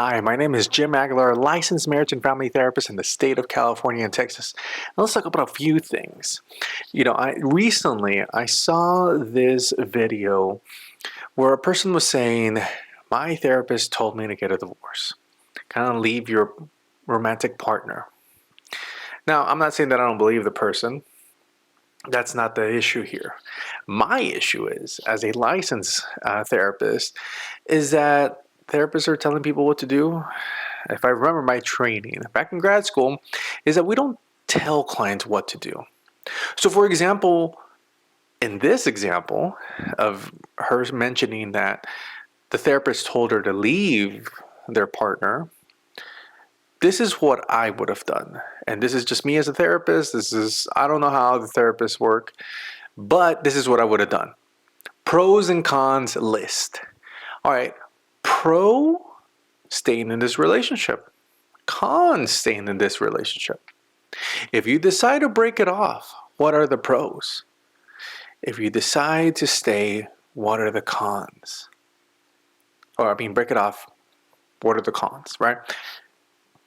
Hi, my name is Jim Aguilar, licensed marriage and family therapist in the state of California and Texas. Now let's talk about a few things. I saw this video where a person was saying, my therapist told me to get a divorce, kind of leave your romantic partner. Now, I'm not saying that I don't believe the person. That's not the issue here. My issue is, as a licensed therapist, is that therapists are telling people what to do. If I remember my training back in grad school, is that we don't tell clients what to do. So, for example, in this example of her mentioning that the therapist told her to leave their partner, this is what I would have done. And this is just me as a therapist. I don't know how the therapists work, but this is what I would have done. Pros and cons list. All right, pro, staying in this relationship. Cons, staying in this relationship. If you decide to break it off, what are the pros? If you decide to stay, what are the cons? Break it off, what are the cons, right?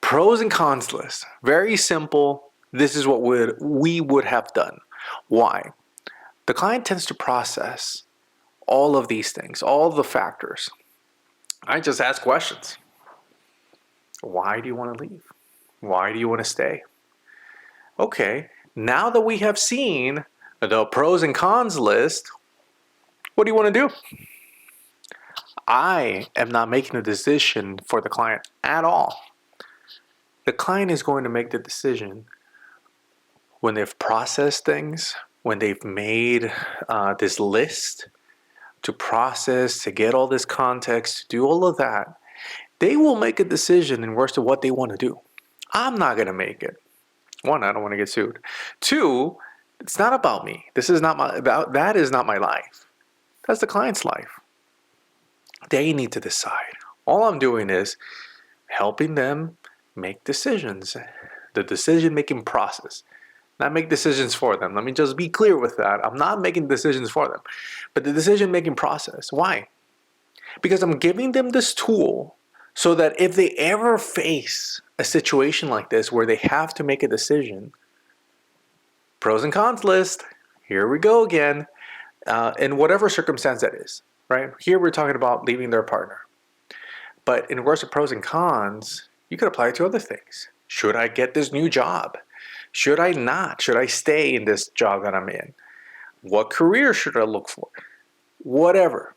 Pros and cons list. Very simple. This is what we would have done. Why? The client tends to process all of these things, all the factors. I just ask questions. Why do you want to leave? Why do you want to stay? Okay, now that we have seen the pros and cons list, what do you want to do? I am not making a decision for the client at all. The client is going to make the decision when they've processed things, when they've made this list to process, to get all this context, to do all of that. They will make a decision in regards to what they want to do. I'm not going to make it. One, I don't want to get sued. Two, it's not about me. That is not my life. That's the client's life. They need to decide. All I'm doing is helping them make decisions. The decision-making process. Not make decisions for them. Let me just be clear with that. I'm not making decisions for them. But the decision-making process. Why? Because I'm giving them this tool so that if they ever face a situation like this where they have to make a decision, pros and cons list, here we go again, in whatever circumstance that is, right? Here we're talking about leaving their partner. But in regards to pros and cons, you could apply it to other things. Should I get this new job? Should I not? Should I stay in this job that I'm in? What career should I look for? Whatever.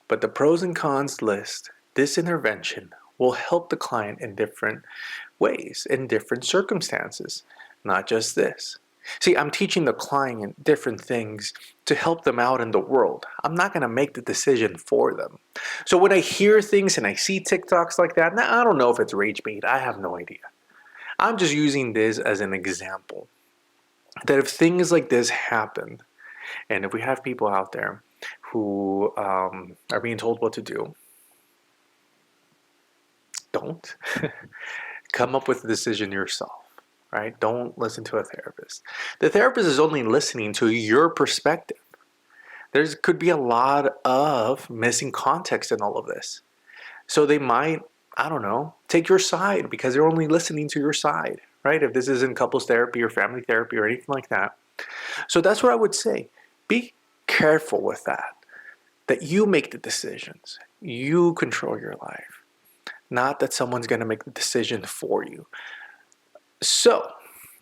But the pros and cons list, this intervention will help the client in different ways, in different circumstances, not just this. See, I'm teaching the client different things to help them out in the world. I'm not going to make the decision for them. So when I hear things and I see TikToks like that, now I don't know if it's rage bait. I have no idea. I'm just using this as an example. That if things like this happen, and if we have people out there who are being told what to do, don't. Come up with a decision yourself. Right? Don't listen to a therapist. The therapist is only listening to your perspective. There could be a lot of missing context in all of this. So they might, I don't know, take your side because they're only listening to your side, right? If this isn't couples therapy or family therapy or anything like that. So that's what I would say. Be careful with that you make the decisions. You control your life. Not that someone's going to make the decision for you. So,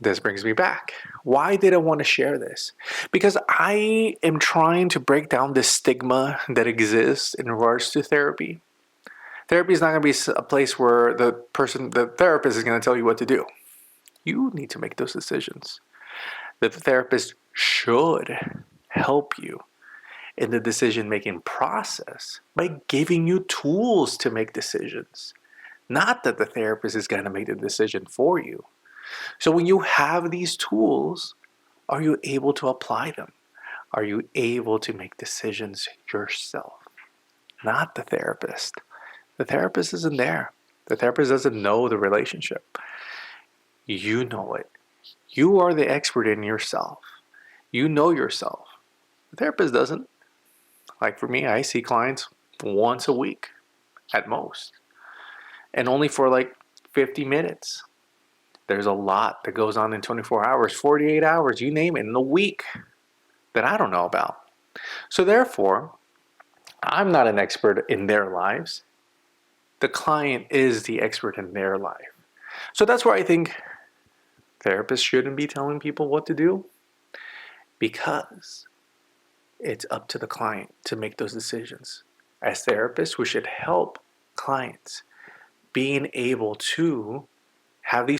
this brings me back. Why did I want to share this? Because I am trying to break down this stigma that exists in regards to therapy. Therapy is not going to be a place where the therapist is going to tell you what to do. You need to make those decisions. The therapist should help you in the decision-making process by giving you tools to make decisions. Not that the therapist is going to make the decision for you. So when you have these tools, are you able to apply them? Are you able to make decisions yourself? Not the therapist. The therapist isn't there. The therapist doesn't know the relationship. You know it. You are the expert in yourself. You know yourself. The therapist doesn't. Like for me, I see clients once a week at most. and only for like 50 minutes. There's a lot that goes on in 24 hours, 48 hours, you name it, in a week that I don't know about. So therefore, I'm not an expert in their lives. The client is the expert in their life. So that's where I think therapists shouldn't be telling people what to do, because it's up to the client to make those decisions. As therapists, we should help clients being able to have these